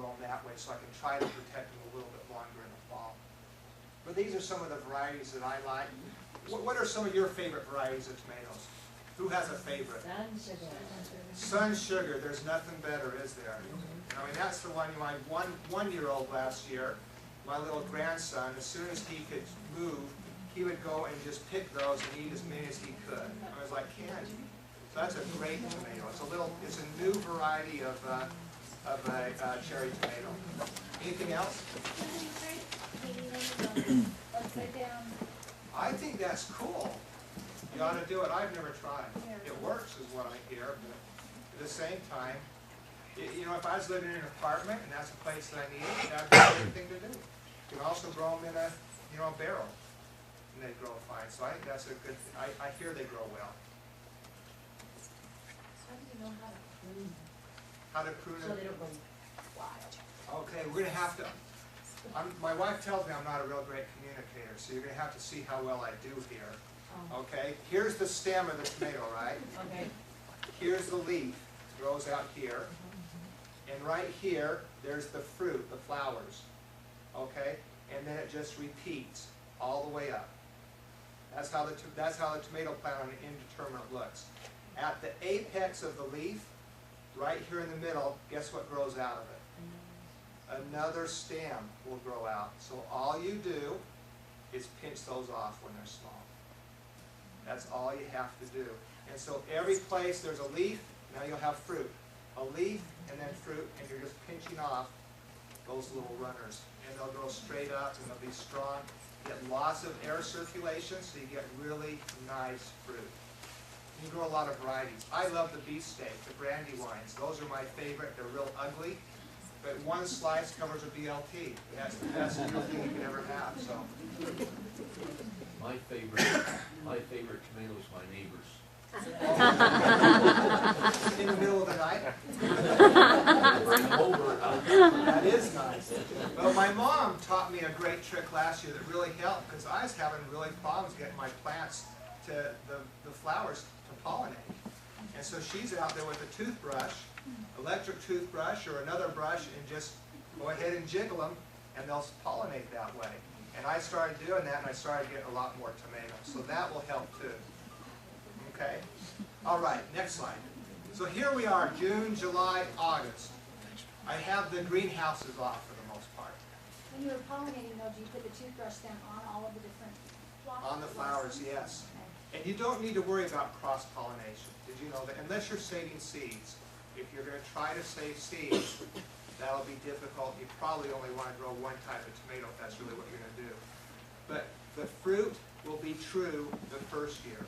grow them that way, so I can try to protect them a little bit longer in the fall. But these are some of the varieties that I like. What are some of your favorite varieties of tomatoes? Who has a favorite? Sun sugar. Sun Sugar. There's nothing better, is there? I mean, that's the one. My one-year-old last year, my little grandson, as soon as he could move, he would go and just pick those and eat as many as he could. I was like candy. So that's a great tomato. It's a new variety of cherry tomato. Anything else? Upside down. I think that's cool. You ought to do it. I've never tried. It works is what I hear, but at the same time, you know, if I was living in an apartment and that's a place that I needed, that'd be a great thing to do. You can also grow them in a, barrel, and they grow fine. So I think that's a good, I hear they grow well. How do you know how to prune them? How to prune So it? they don't go wild. Okay, we're going to have to, my wife tells me I'm not a real great communicator, so you're going to have to see how well I do here. Okay, here's the stem of the tomato, right? Okay. Here's the leaf, grows out here. And right here, there's the fruit, the flowers. Okay, and then it just repeats all the way up. That's how the tomato plant on an indeterminate looks. At the apex of the leaf, right here in the middle, guess what grows out of it? Another stem will grow out. So all you do is pinch those off when they're small. That's all you have to do. And so every place there's a leaf, now you'll have fruit. A leaf and then fruit, and you're just pinching off those little runners. And they'll grow straight up and they'll be strong. You get lots of air circulation, so you get really nice fruit. You can grow a lot of varieties. I love the beefsteak, the brandywines. Those are my favorite. They're real ugly. But one slice covers a BLT. That's the best real thing you can ever have. So. My favorite tomato is my neighbor's. In the middle of the night? Bring them over. That is nice. Well, my mom taught me a great trick last year that really helped, because I was having really problems getting my plants to the flowers to pollinate. And so she's out there with a toothbrush, electric toothbrush or another brush, and just go ahead and jiggle them, and they'll pollinate that way. And I started doing that, and I started getting a lot more tomatoes. So that will help too. Okay? All right, next slide. So here we are, June, July, August. I have the greenhouses off for the most part. When you were pollinating, though, do you put the toothbrush then on all of the different flowers? On the flowers, yes. And you don't need to worry about cross-pollination. Did you know that? Unless you're saving seeds. If you're going to try to save seeds, that'll be difficult. You probably only want to grow one type of tomato if that's really what you're going to do. But the fruit will be true the first year.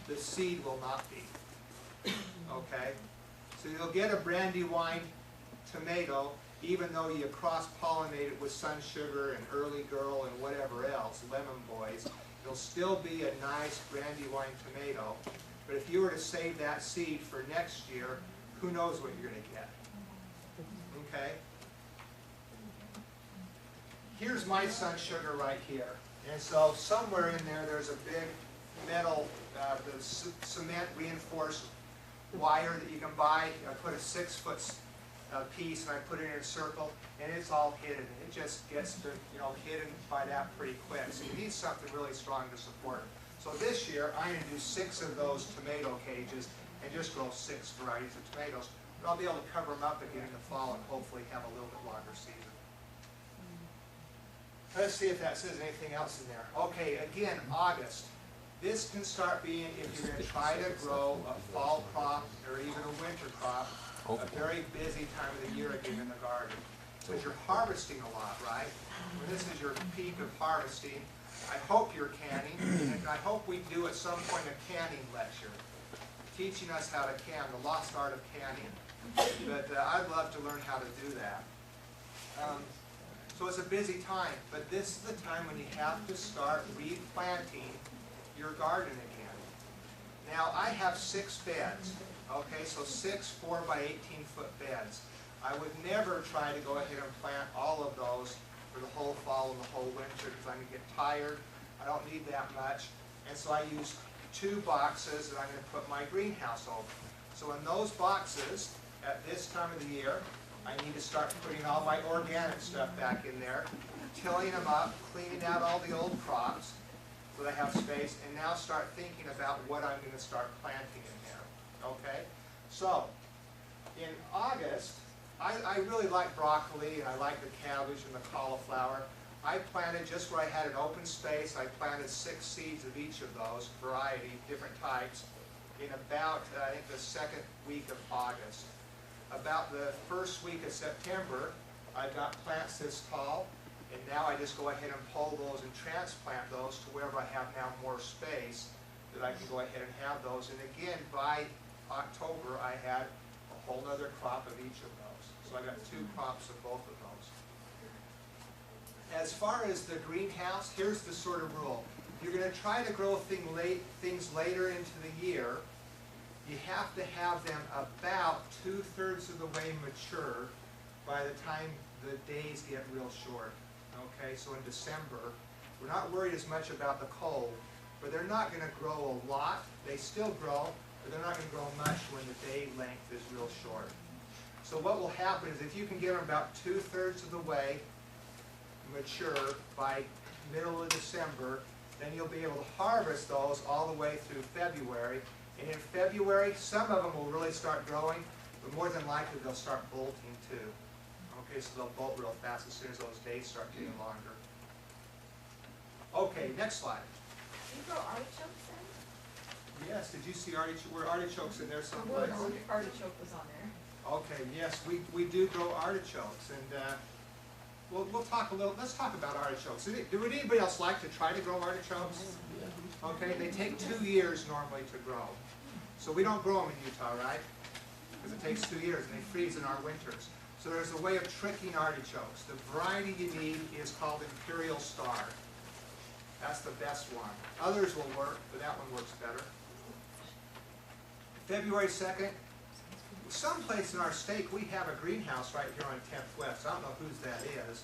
The seed will not be. Okay? So you'll get a brandywine tomato even though you cross-pollinate it with Sun Sugar and Early Girl and whatever else, Lemon Boys. It'll still be a nice brandywine tomato. But if you were to save that seed for next year, who knows what you're going to get. Okay? Here's my Sun Sugar right here. And so somewhere in there, there's a big metal, the cement reinforced wire that you can buy. I put a 6-foot piece and I put it in a circle, and it's all hidden. It just gets hidden by that pretty quick. So you need something really strong to support it. So this year, I'm going to do 6 of those tomato cages and just grow 6 varieties of tomatoes. But I'll be able to cover them up again in the fall and hopefully have a little bit longer season. Let's see if that says anything else in there. Okay, again, August. This can start being, if you're going to try to grow a fall crop or even a winter crop, a very busy time of the year again in the garden. Because you're harvesting a lot, right? When this is your peak of harvesting, I hope you're canning, and I hope we do at some point a canning lecture, teaching us how to can, the lost art of canning. But I'd love to learn how to do that. So it's a busy time, but this is the time when you have to start replanting your garden again. Now I have 6 beds, okay, so 6 4-by-18-foot beds. I would never try to go ahead and plant all of those for the whole fall and the whole winter because I'm going to get tired. I don't need that much. And so I use 2 boxes that I'm going to put my greenhouse over. So in those boxes, at this time of the year, I need to start putting all my organic stuff back in there, tilling them up, cleaning out all the old crops so that I have space, and now start thinking about what I'm going to start planting in there. Okay? So, in August, I really like broccoli, and I like the cabbage and the cauliflower. I planted just where I had an open space. I planted 6 seeds of each of those, variety, different types, in about, I think, the second week of August. About the first week of September, I've got plants this tall, and now I just go ahead and pull those and transplant those to wherever I have now more space that I can go ahead and have those. And again, by October, I had a whole other crop of each of those. So I got 2 crops of both of those. As far as the greenhouse, here's the sort of rule. If you're going to try to grow things later into the year, you have to have them about 2/3 of the way mature by the time the days get real short. Okay, so in December, we're not worried as much about the cold, but they're not going to grow a lot. They still grow, but they're not going to grow much when the day length is real short. So what will happen is if you can get them about 2/3 of the way mature by middle of December, then you'll be able to harvest those all the way through February. And in February, some of them will really start growing, but more than likely they'll start bolting too. Okay, so they'll bolt real fast as soon as those days start getting longer. Okay, next slide. Do you grow artichokes then? Yes, did you see artichokes in there The someplace? word artichoke was on there. Okay, yes, we do grow artichokes, and we'll talk a little. Let's talk about artichokes. Would anybody else like to try to grow artichokes? Okay, they take 2 years normally to grow, so we don't grow them in Utah, right? Because it takes 2 years, and they freeze in our winters. So there's a way of tricking artichokes. The variety you need is called Imperial Star. That's the best one. Others will work, but that one works better. February 2nd. Someplace in our state, we have a greenhouse right here on 10th West. I don't know whose that is,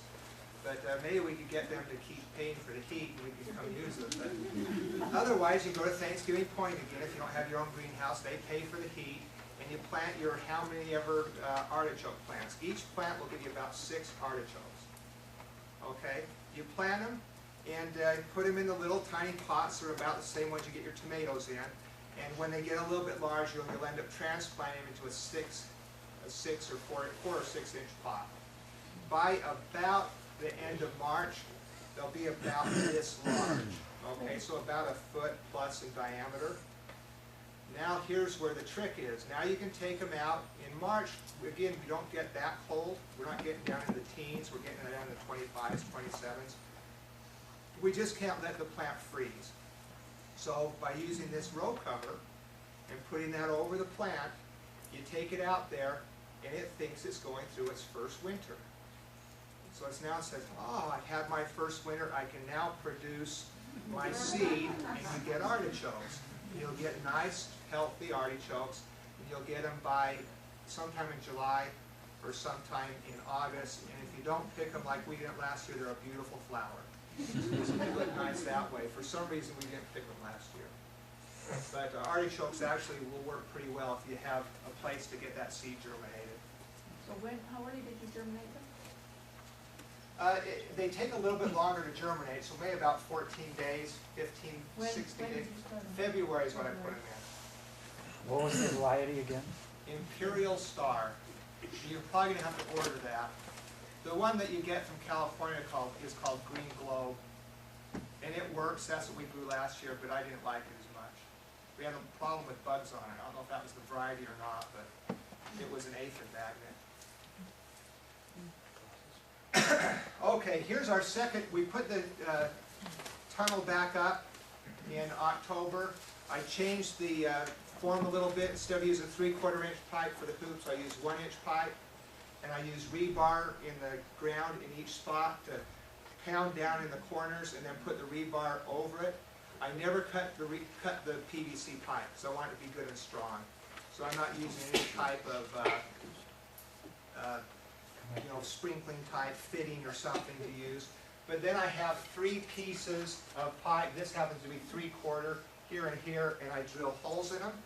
but maybe we could get them to keep paying for the heat and we can come use it. But otherwise, you go to Thanksgiving Point again. If you don't have your own greenhouse, they pay for the heat, and you plant your how many ever artichoke plants. Each plant will give you about 6 artichokes. Okay? You plant them and put them in the little tiny pots. They're about the same ones you get your tomatoes in. And when they get a little bit larger, you'll end up transplanting them into a 6 or 4 or 6 inch pot. By about the end of March, they'll be about this large. Okay, so about 1 foot plus in diameter. Now here's where the trick is. Now you can take them out. In March, again, we don't get that cold. We're not getting down in the teens. We're getting down in the 25s, 27s. We just can't let the plant freeze. So by using this row cover and putting that over the plant, you take it out there and it thinks it's going through its first winter. So it now says, oh, I've had my first winter, I can now produce my seed, and you get artichokes. You'll get nice, healthy artichokes, and you'll get them by sometime in July or sometime in August, and if you don't pick them like we did last year, they're a beautiful flower. So they look nice that way. For some reason, we didn't pick them last year. But artichokes actually will work pretty well if you have a place to get that seed germinated. So how early did you germinate them? They take a little bit longer to germinate, so maybe about 14 days, 15, 16 When days. did you start them? February is when I put them What was the variety again? in. Imperial Star. You're probably going to have to order that. The one that you get from California is called Green Globe. And it works. That's what we grew last year, but I didn't like it as much. We had a problem with bugs on it. I don't know if that was the variety or not, but it was an aphid magnet. Okay, here's our second. We put the tunnel back up in October. I changed the form a little bit. Instead of using a 3/4 inch pipe for the hoops, I used 1 inch pipe. And I used rebar in the ground in each spot to pound down in the corners and then put the rebar over it. I never cut the PVC pipe, so I want it to be good and strong. So I'm not using any type of sprinkling type fitting or something to use. But then I have 3 pieces of pipe. This happens to be 3/4 here and here, and I drill holes in them.